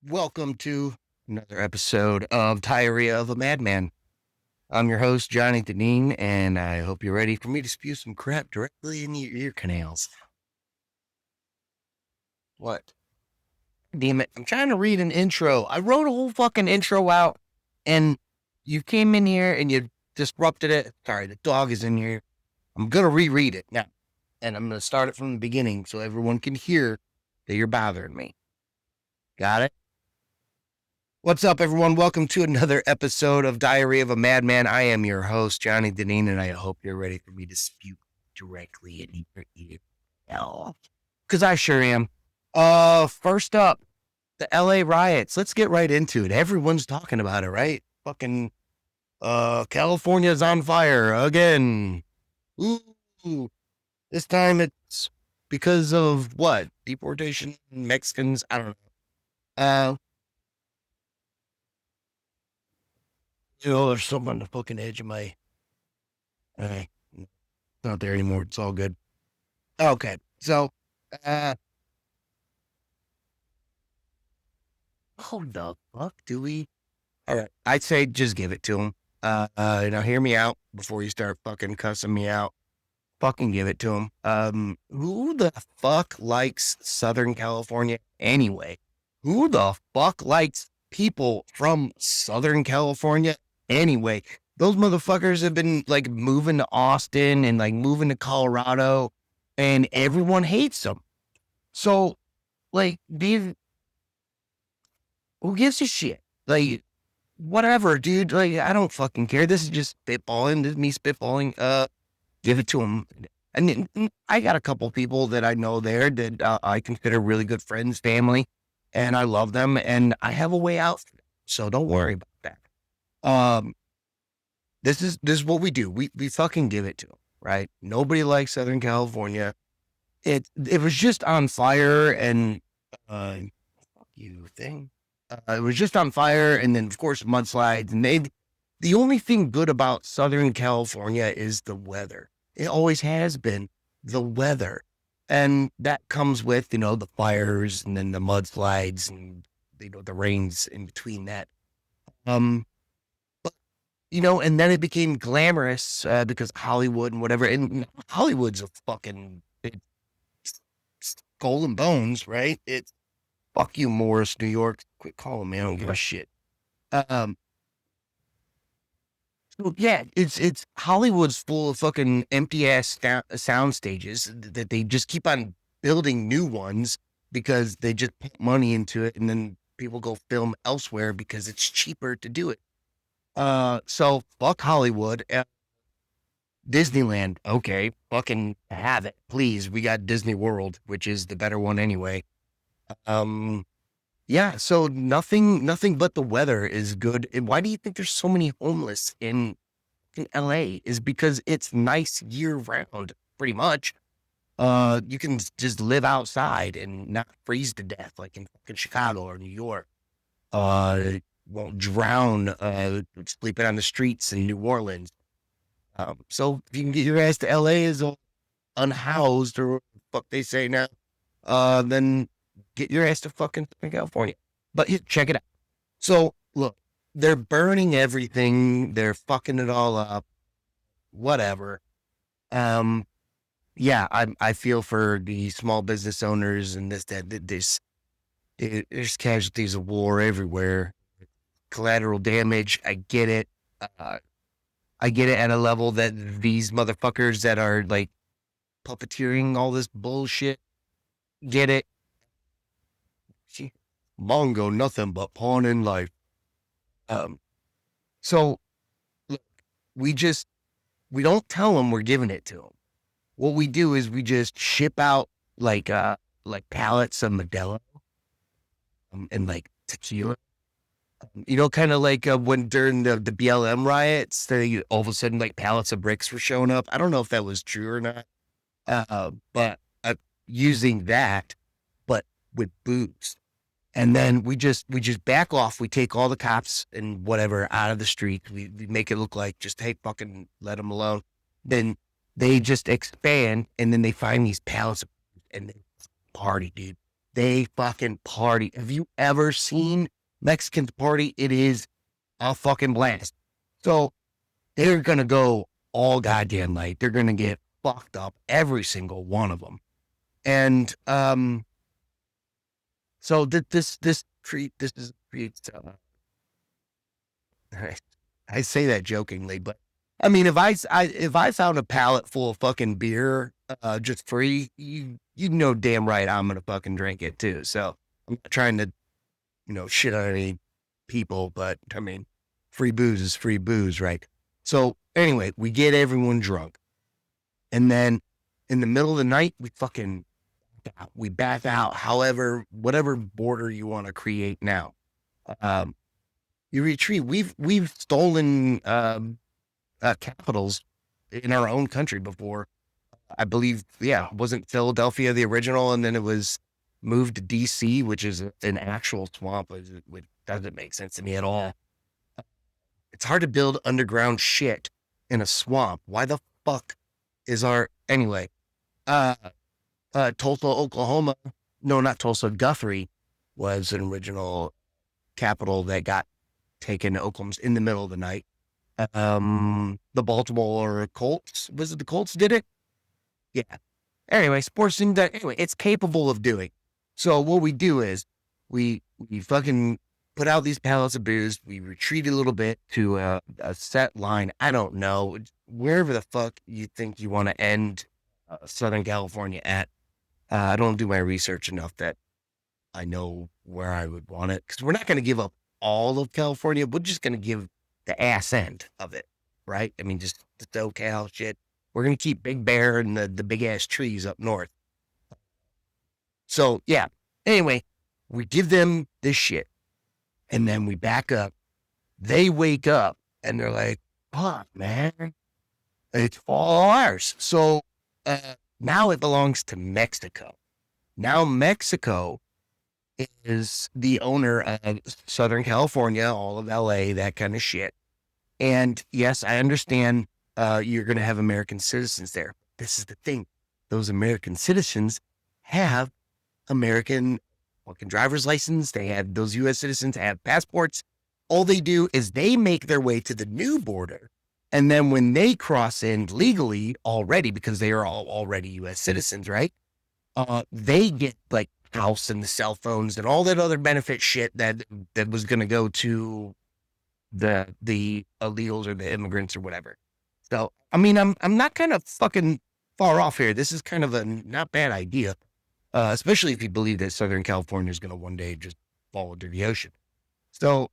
Welcome to another episode of Diarrhea of a Madman. I'm your host, Johnny Deneen, and I hope you're ready for me to spew some crap directly in your ear canals. What? Damn it. I'm trying to read an intro. I wrote a whole fucking intro out, and you came in here and you disrupted it. Sorry, the dog is in here. I'm going to reread it now, and I'm going to start it from the beginning so everyone can hear that you're bothering me. Got it? What's up, everyone? Welcome to another episode of Diary of a Madman. I am your host, Johnny Deneen, and I hope you're ready for me to spew directly in your ear. Because I sure am. First up, the LA riots. Let's get right into it. Everyone's talking about it, right? Fucking, California's on fire again. Ooh. This time it's because of what? Deportation? Mexicans? I don't know. There's something on the fucking edge of my. It's not there anymore. It's all good. Okay, so, oh the fuck do we? All right, I'd say just give it to him. Now hear me out before you start fucking cussing me out. Fucking give it to him. Who the fuck likes Southern California anyway? Who the fuck likes people from Southern California anyway? Those motherfuckers have been like moving to Austin and like moving to Colorado, and everyone hates them. So, like, who gives a shit? Like, whatever, dude. Like, I don't fucking care. This is just spitballing. This is me spitballing. Give it to them. And I got a couple people that I know there that I consider really good friends, family, and I love them, and I have a way out. So don't worry about that. This is what we do. We fucking give it to them, right? Nobody likes Southern California. It was just on fire, and fuck you thing. It was just on fire, and then of course mudslides, and the only thing good about Southern California is the weather. It always has been the weather. And that comes with, the fires and then the mudslides and, the rains in between that. But, and then it became glamorous because Hollywood and whatever. And Hollywood's a fucking skull and bones, right? It's fuck you, Morris, New York. Quit calling me. I don't give a shit. So yeah, it's Hollywood's full of fucking empty ass sound stages that they just keep on building new ones because they just put money into it, and then people go film elsewhere because it's cheaper to do it. So fuck Hollywood. Disneyland, okay, fucking have it, please. We got Disney World, which is the better one anyway. Yeah, so nothing but the weather is good. And why do you think there's so many homeless in LA? Is because it's nice year round, pretty much. You can just live outside and not freeze to death like in fucking Chicago or New York. Won't drown sleeping on the streets in New Orleans. So if you can get your ass to LA as unhoused, or what the fuck they say now, then get your ass to fucking California. But check it out. So look, they're burning everything. They're fucking it all up. Whatever. Yeah, I feel for the small business owners and there's casualties of war everywhere. Collateral damage. I get it. I get it at a level that these motherfuckers that are like puppeteering all this bullshit get it. Mongo, nothing but pawn in life. So look, we don't tell them we're giving it to them. What we do is we just ship out like pallets of Modelo and like tequila. Kind of like when during the BLM riots, they all of a sudden like pallets of bricks were showing up. I don't know if that was true or not, but using that, but with booze. And then we just back off. We take all the cops and whatever out of the street. We make it look like just, hey, fucking let them alone. Then they just expand, and then they find these pallets and they party, dude. they fucking party. Have you ever seen Mexicans party? It is a fucking blast. So they're going to go all goddamn night. They're going to get fucked up, every single one of them. And so this is treat. I say that jokingly, but I mean, if I found a pallet full of fucking beer, just free, you know damn right I'm gonna fucking drink it too. So I'm not trying to, shit on any people, but I mean, free booze is free booze, right? So anyway, we get everyone drunk, and then in the middle of the night, we back out. However, whatever border you want to create now, you retreat. We've stolen capitals in our own country before. I believe, wasn't Philadelphia the original, and then it was moved to DC, which is an actual swamp, which doesn't make sense to me at all. It's hard to build underground shit in a swamp. Why the fuck is anyway? Tulsa, Oklahoma. No, not Tulsa. Guthrie was an original capital that got taken to Oklahoma in the middle of the night. The Baltimore Colts, was it the Colts did it? Yeah. Anyway, sports anyway, it's capable of doing. So what we do is we fucking put out these pallets of booze. We retreat a little bit to a set line. I don't know, wherever the fuck you think you want to end Southern California at. I don't do my research enough that I know where I would want it, because we're not going to give up all of California. We're just going to give the ass end of it, right? I mean, just the SoCal shit. We're going to keep Big Bear and the big ass trees up north. So yeah, anyway, we give them this shit, and then we back up. They wake up and they're like, fuck, man, it's all ours. So now it belongs to Mexico. Now Mexico is the owner of Southern California, all of LA, that kind of shit. And yes, I understand you're going to have American citizens there. This is the thing. Those American citizens have American fucking driver's license. They have, those U.S. citizens have passports. All they do is they make their way to the new border. And then when they cross in legally already, because they are all already U.S. citizens, right? They get like house and the cell phones and all that other benefit shit that was going to go to the illegals or the immigrants or whatever. So, I mean, I'm not kind of fucking far off here. This is kind of a not bad idea, especially if you believe that Southern California is going to one day just fall into the ocean. So,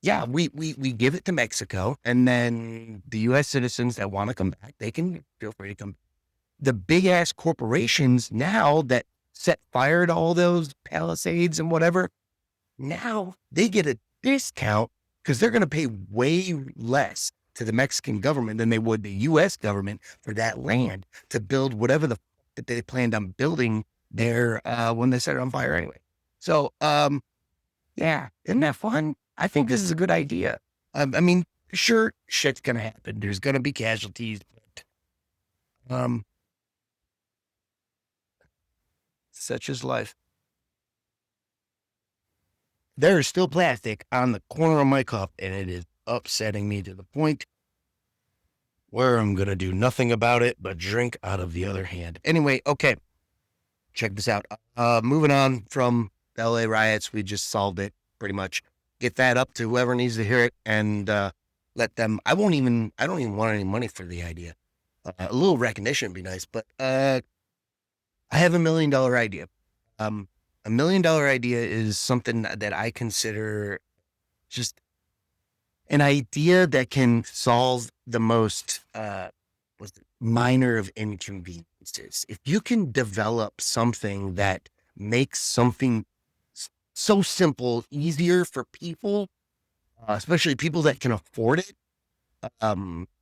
yeah, we give it to Mexico, and then the U.S. citizens that want to come back, they can feel free to come. The big ass corporations now that set fire to all those Palisades and whatever, now they get a discount because they're going to pay way less to the Mexican government than they would the U.S. government for that land to build whatever the that they planned on building there when they set it on fire anyway. So, yeah, isn't that fun? I think this is a good idea. I mean, sure, shit's going to happen. There's going to be casualties, but such is life. There is still plastic on the corner of my cup, and it is upsetting me to the point where I'm going to do nothing about it but drink out of the other hand. Anyway, okay, check this out. Moving on from LA riots, we just solved it pretty much. Get that up to whoever needs to hear it, and let them. I don't even want any money for the idea. A little recognition would be nice, but I have $1 million idea. $1 million idea is something that I consider just an idea that can solve the most minor of inconveniences. If you can develop something that makes something so simple easier for people, especially people that can afford it,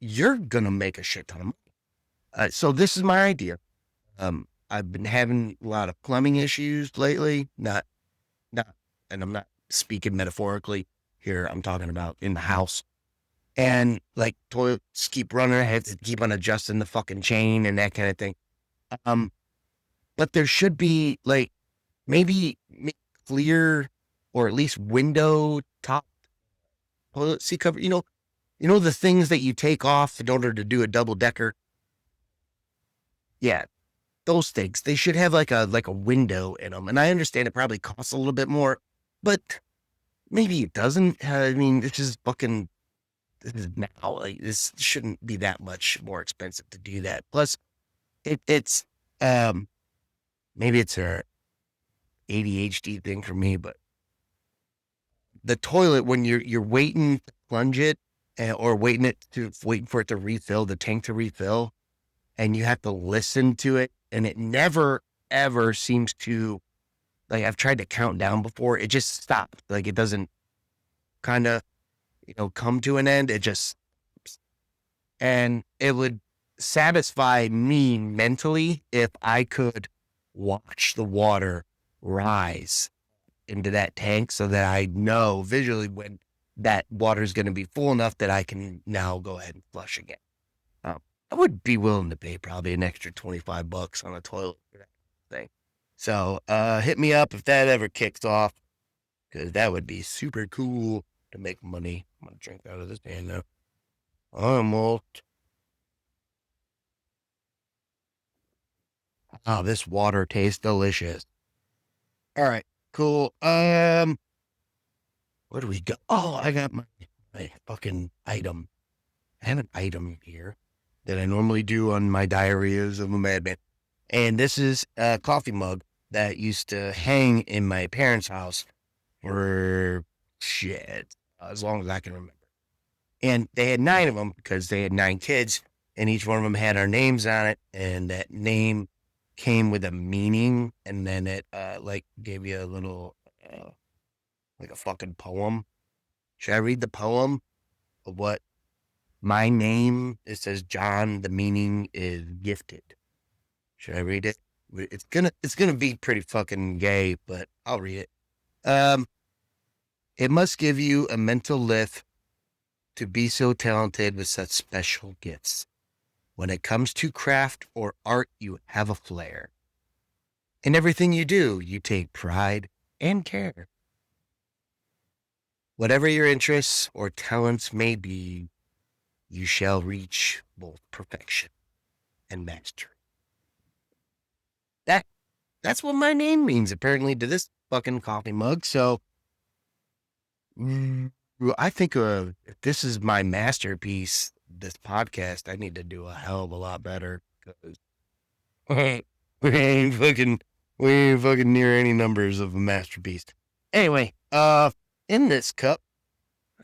you're gonna make a shit ton of money. So this is my idea. I've been having a lot of plumbing issues lately. Not, and I'm not speaking metaphorically here. I'm talking about in the house. And like toilets keep running. I have to keep on adjusting the fucking chain and that kind of thing. But there should be like maybe clear or at least window top toilet seat cover. The things that you take off in order to do a double decker. Yeah, those things. They should have like a window in them. And I understand it probably costs a little bit more, but maybe it doesn't. I mean, this is now. Like, this shouldn't be that much more expensive to do that. Plus, it's um maybe it's a ADHD thing for me, but the toilet when you're waiting to plunge it or waiting for it to refill the tank to refill, and you have to listen to it, and it never ever seems to, like, I've tried to count down before, it just stops. Like, it doesn't kind of come to an end. It just, and it would satisfy me mentally if I could watch the water rise into that tank so that I know visually when that water is going to be full enough that I can now go ahead and flush again. I would be willing to pay probably an extra $25 on a toilet for that thing. So hit me up if that ever kicks off, because that would be super cool to make money. I'm going to drink out of this can now. Almost. Oh, this water tastes delicious. All right, cool. Where do we go? Oh, I got my fucking item. I have an item here that I normally do on my diarrheas of a madman. And this is a coffee mug that used to hang in my parents' house for as long as I can remember. And they had 9 of them because they had 9 kids, and each one of them had our names on it. And that name came with a meaning, and then it like gave you a little like a fucking poem. Should I read the poem of what my name? It says John. The meaning is gifted. Should I read it? It's gonna be pretty fucking gay, but I'll read it. It must give you a mental lift to be so talented with such special gifts. When it comes to craft or art, you have a flair. In everything you do, you take pride and care. Whatever your interests or talents may be, you shall reach both perfection and mastery. That's what my name means, apparently, to this fucking coffee mug. So I think if this is my masterpiece, this podcast, I need to do a hell of a lot better, because we ain't fucking near any numbers of a masterpiece. Anyway, in this cup,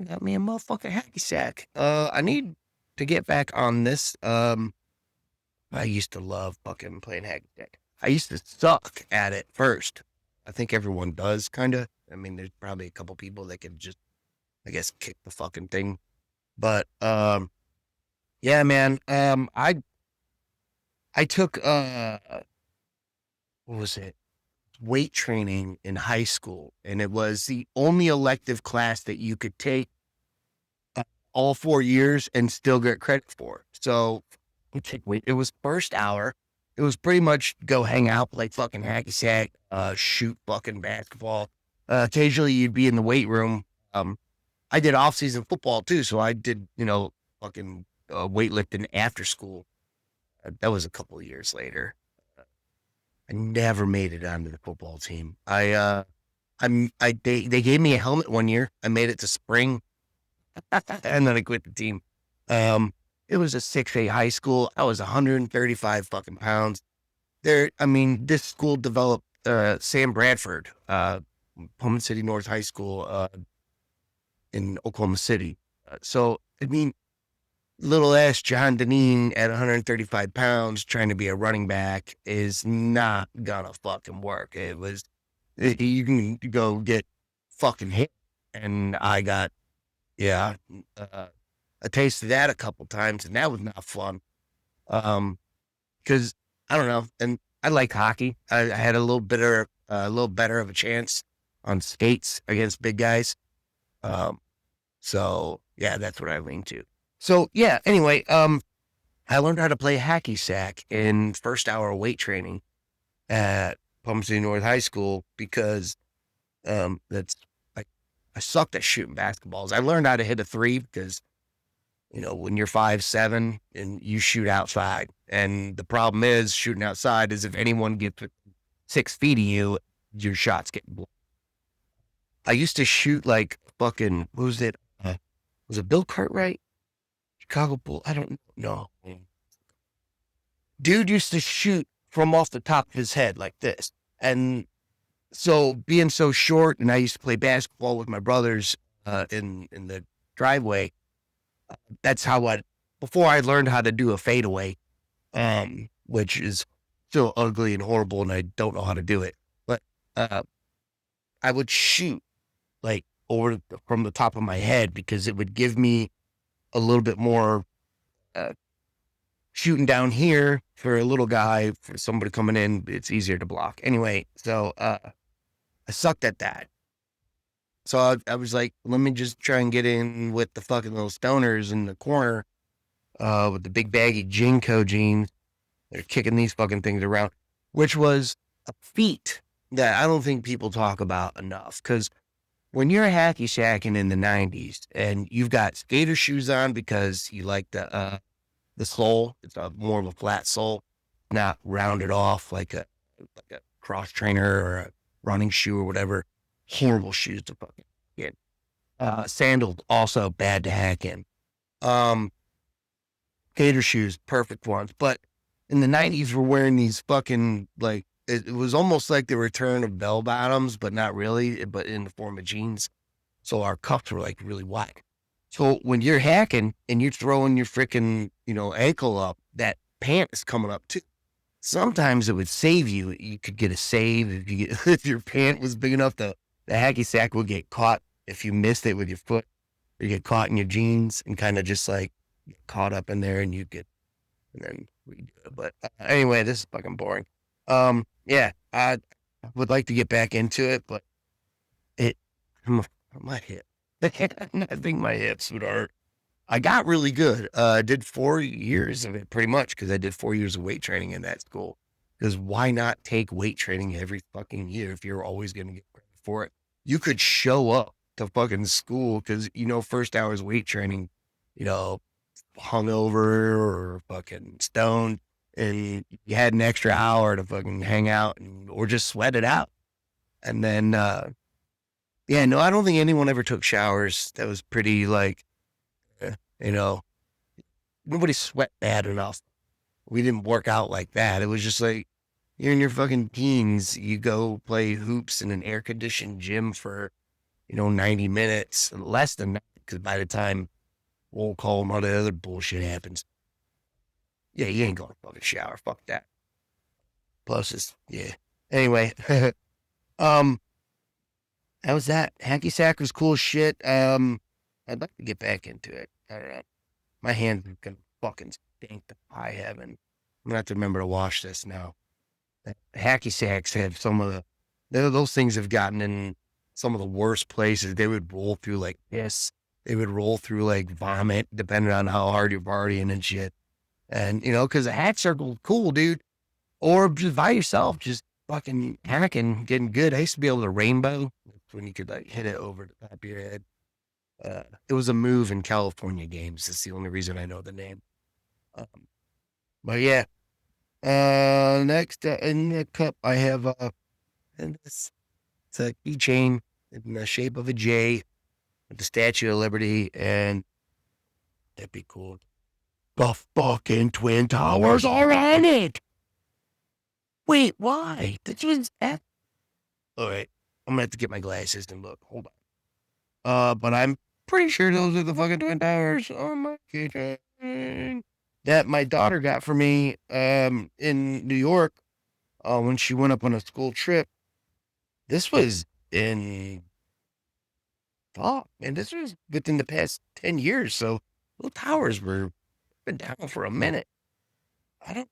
I got me a motherfucking hacky sack. I need to get back on this. I used to love fucking playing hacky sack. I used to suck at it first. I think everyone does, kind of. I mean, there's probably a couple people that can just, I guess, kick the fucking thing. But yeah, man. I took what was it? Weight training in high school, and it was the only elective class that you could take all 4 years and still get credit for. So it was first hour. It was pretty much go hang out, play fucking hacky sack, shoot fucking basketball. Occasionally you'd be in the weight room. I did off-season football too, so I did, fucking weightlifting after school. That was a couple of years later. I never made it onto the football team. They gave me a helmet one year. I made it to spring, and then I quit the team. It was a 6A high school. I was 135 fucking pounds. This school developed Sam Bradford, Pullman City North High School in Oklahoma City. Little ass John Deneen at 135 pounds trying to be a running back is not gonna fucking work. You can go get fucking hit. And I got, a taste of that a couple times, and that was not fun. Because I don't know, and I like hockey. I had a little better of a chance on skates against big guys. So yeah, that's what I lean to. So yeah, anyway, I learned how to play hacky sack in first hour weight training. Palm City North High School because that's I, I sucked at shooting basketballs. I learned how to hit a three because when you're 5'7" and you shoot outside, and the problem is shooting outside is if anyone gets 6 feet of you, your shots get blocked. I used to shoot like fucking what was it? Was it Bill Cartwright? Chicago Bull? I don't know. Dude used to shoot from off the top of his head like this, and so being so short, and I used to play basketball with my brothers in the driveway. That's how before I learned how to do a fadeaway, which is still ugly and horrible, and I don't know how to do it. But I would shoot like from the top of my head because it would give me a little bit more shooting down here for a little guy, for somebody coming in. It's easier to block anyway. So I sucked at that. So I was like, let me just try and get in with the fucking little stoners in the corner with the big baggy Jinko jeans. They're kicking these fucking things around, which was a feat that I don't think people talk about enough. Because when you're hacky sacking in the 90s and you've got skater shoes on because you like the sole, it's more of a flat sole, not rounded off like a cross trainer or a running shoe or whatever. Horrible shoes to fucking get. Sandals also bad to hack in. Gator shoes, perfect ones. But in the 90s, we're wearing these fucking, like, it was almost like the return of bell bottoms, but not really, but in the form of jeans. So our cuffs were like really wide. So when you're hacking and you're throwing your freaking, ankle up, that pant is coming up too. Sometimes it would save you. You could get a save if your pant was big enough. The hacky sack would get caught if you missed it with your foot. You get caught in your jeans and kind of just like get caught up in there, and and then redo it. But anyway, this is fucking boring. Yeah, I would like to get back into it, but my hip. I think my hips would hurt. I got really good. I did 4 years of it pretty much because I did 4 years of weight training in that school. Because why not take weight training every fucking year if you're always going to get credit for it? You could show up to fucking school because, first hour's weight training, hungover or fucking stoned, and you had an extra hour to fucking hang out or just sweat it out. And then, yeah, no, I don't think anyone ever took showers. That was pretty like, nobody sweat bad enough. We didn't work out like that. It was just like, you're in your fucking teens. You go play hoops in an air conditioned gym for, 90 minutes, less than that, because by the time roll call and all the other bullshit happens, yeah, you ain't going to fucking shower. Fuck that. Plus, yeah. Anyway, how was that? Hacky sack was cool as shit. I'd like to get back into it. I don't know. My hands are gonna fucking stink to high heaven. I'm gonna have to remember to wash this now. Hacky sacks have those things have gotten in some of the worst places. They would roll through like piss. They would roll through like vomit, depending on how hard you're partying and shit. And, because a hat circle, cool, dude. Or just by yourself, just fucking hacking, getting good. I used to be able to rainbow when you could like hit it over the top of your head. It was a move in California games. That's the only reason I know the name. But yeah. Next in the cup, I have and it's a keychain in the shape of a J with the Statue of Liberty, and that'd be cool. The fucking Twin Towers are on it. Wait, why? That was all right. I'm gonna have to get my glasses and look. Hold on. But I'm pretty sure those are the fucking Twin Towers on my keychain that my daughter got for me in New York when she went up on a school trip. This was in man, this was within the past 10 years. So those towers been down for a minute. I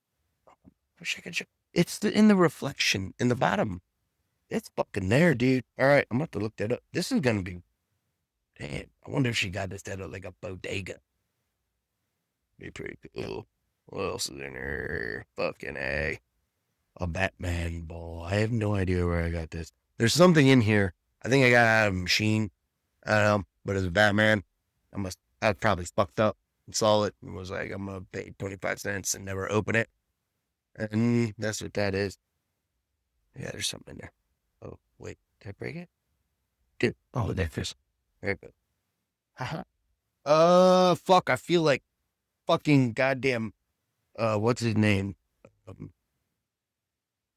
wish I could show. It's in the reflection in the bottom. It's fucking there, dude. All right, I'm gonna have to look that up. This is gonna be, damn. I wonder if she got this at like a bodega. Be pretty cool. What else is in here? Fucking A. A Batman ball. I have no idea where I got this. There's something in here. I think I got it out of a machine. I don't know, but it's a Batman. I probably fucked up and saw it and was like, I'm gonna pay 25 cents and never open it. And that's what that is. Yeah, there's something in there. Oh, wait, did I break it? Did oh that fish. Very good. Haha. Fuck, I feel like fucking goddamn what's his name? Um,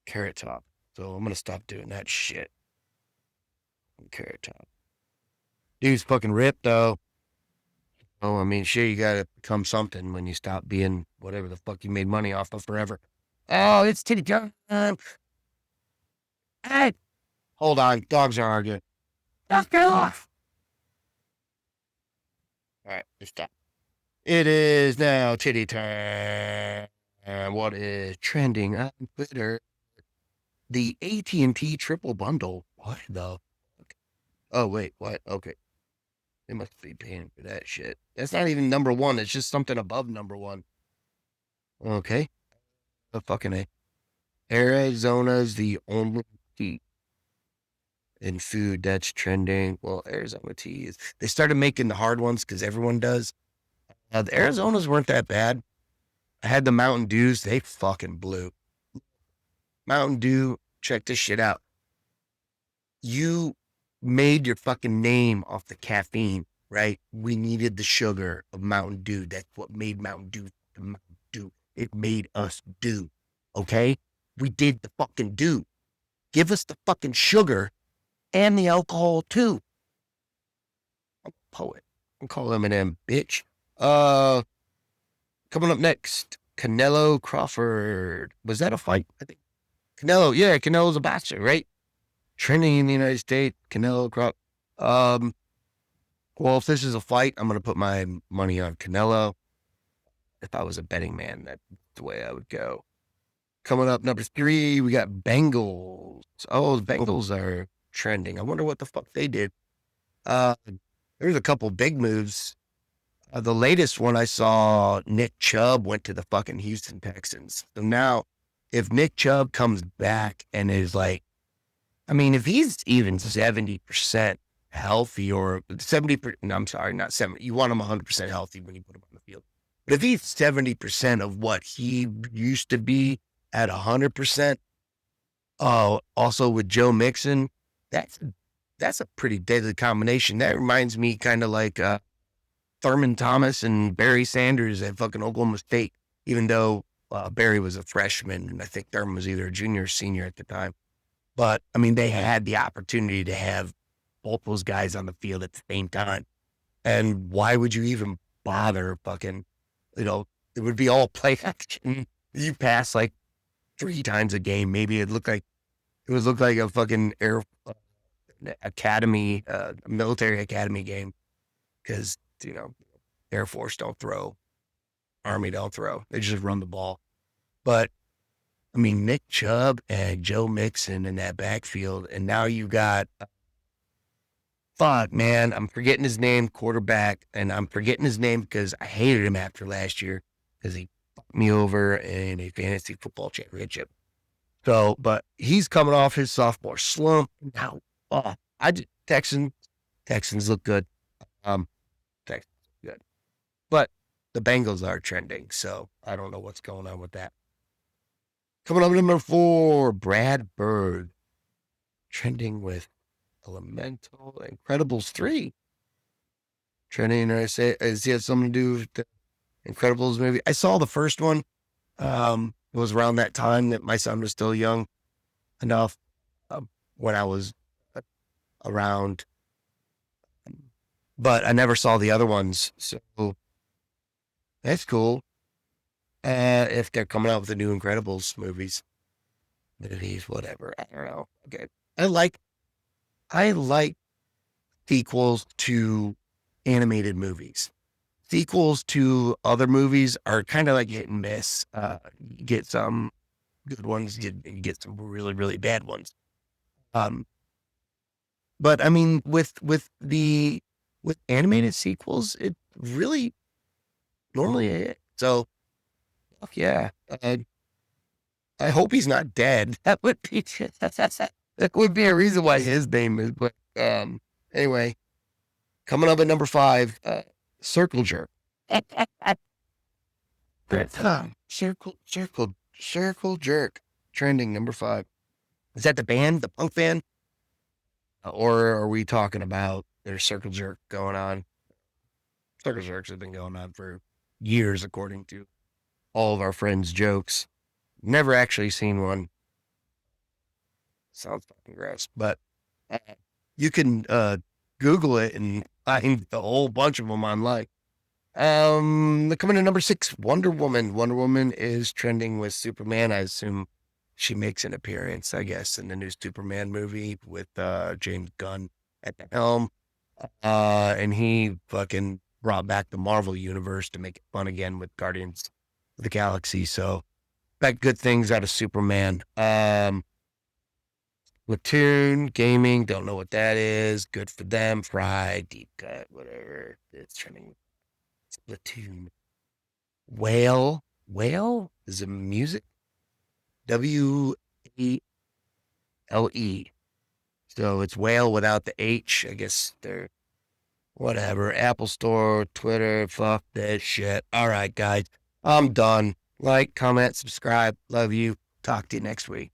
Carrot Top. So I'm gonna stop doing that shit. Carrot Top. Dude's fucking ripped though. Oh, I mean, sure, you gotta become something when you stop being whatever the fuck you made money off of forever. Oh, it's titty time. Hey, hold on. Dogs are arguing. Just get off. All right, just stop. It is now titty time. What is trending on Twitter? The AT&T triple bundle. What the fuck? Oh, wait, what? Okay. They must be paying for that shit. That's not even number one. It's just something above number one. Okay. The fucking A. Arizona's the only tea in food that's trending. Well, Arizona tea is. They started making the hard ones because everyone does. The Arizonas weren't that bad. I had the Mountain Dews. They fucking blew. Mountain Dew, check this shit out. You made your fucking name off the caffeine, right? We needed the sugar of Mountain Dew. That's what made Mountain Dew the Mountain Dew. It made us do. Okay? We did the fucking do. Give us the fucking sugar and the alcohol too. I'm a poet. I'm calling Eminem, bitch. Coming up next, Canelo Crawford. Was that a fight? I think Canelo. Yeah, Canelo's a boxer, right? Trending in the United States. Canelo Crawford. Well, if this is a fight, I'm gonna put my money on Canelo. If I was a betting man, that's the way I would go. Coming up, number 3, we got Bengals. Oh, the Bengals are trending. I wonder what the fuck they did. There's a couple big moves. The latest one I saw, Nick Chubb went to the fucking Houston Texans. So now, if Nick Chubb comes back and is like, I mean, if he's even 70% healthy or 70%, no, I'm sorry, not 70. You want him 100% healthy when you put him on the field. But if he's 70% of what he used to be at 100%, also with Joe Mixon, that's a pretty deadly combination. That reminds me kind of like Thurman Thomas and Barry Sanders at fucking Oklahoma State, even though Barry was a freshman and I think Thurman was either a junior or senior at the time. But I mean, they had the opportunity to have both those guys on the field at the same time. And why would you even bother fucking, it would be all play action. You pass like 3 times a game. Maybe it would look like a fucking military academy game. Cause, Air Force don't throw, Army don't throw. They just run the ball. But I mean, Nick Chubb and Joe Mixon in that backfield. And now you got, fuck, man, I'm forgetting his name, quarterback. And I'm forgetting his name because I hated him after last year because he fucked me over in a fantasy football championship. So, but he's coming off his sophomore slump. Now, Texans look good. Texans good. But the Bengals are trending, so I don't know what's going on with that. Coming up number 4, Brad Bird. Trending with Elemental Incredibles 3. Trending, I say, has he had something to do with the Incredibles movie? I saw the first one. It was around that time that my son was still young enough when I was around. But I never saw the other ones, so that's cool. If they're coming out with the new Incredibles movies, whatever. I don't know. Okay, I like sequels to animated movies. Sequels to other movies are kind of like hit and miss. You get some good ones, you get some really, really bad ones. But I mean, with animated sequels, it really normally. So, fuck yeah. I hope he's not dead. That would be that would be a reason why his name is. But anyway, coming up at number 5, Circle Jerk. Circle Jerk, trending number 5. Is that the band, the punk band, or are we talking about there's Circle Jerk going on? Circle Jerks have been going on for years, according to all of our friends' jokes. Never actually seen one. Sounds fucking gross, but you can Google it and find a whole bunch of them online. Coming to number 6, Wonder Woman. Wonder Woman is trending with Superman. I assume she makes an appearance, I guess, in the new Superman movie with James Gunn at the helm. And he fucking brought back the Marvel universe to make it fun again with Guardians of the Galaxy. So expect good things out of Superman. Platoon Gaming, don't know what that is. Good for them. Fry, Deep Cut, whatever. It's trending. Platoon. Whale is a music. WALE. So it's whale without the H. I guess they're whatever. Apple Store, Twitter, fuck that shit. All right, guys. I'm done. Like, comment, subscribe. Love you. Talk to you next week.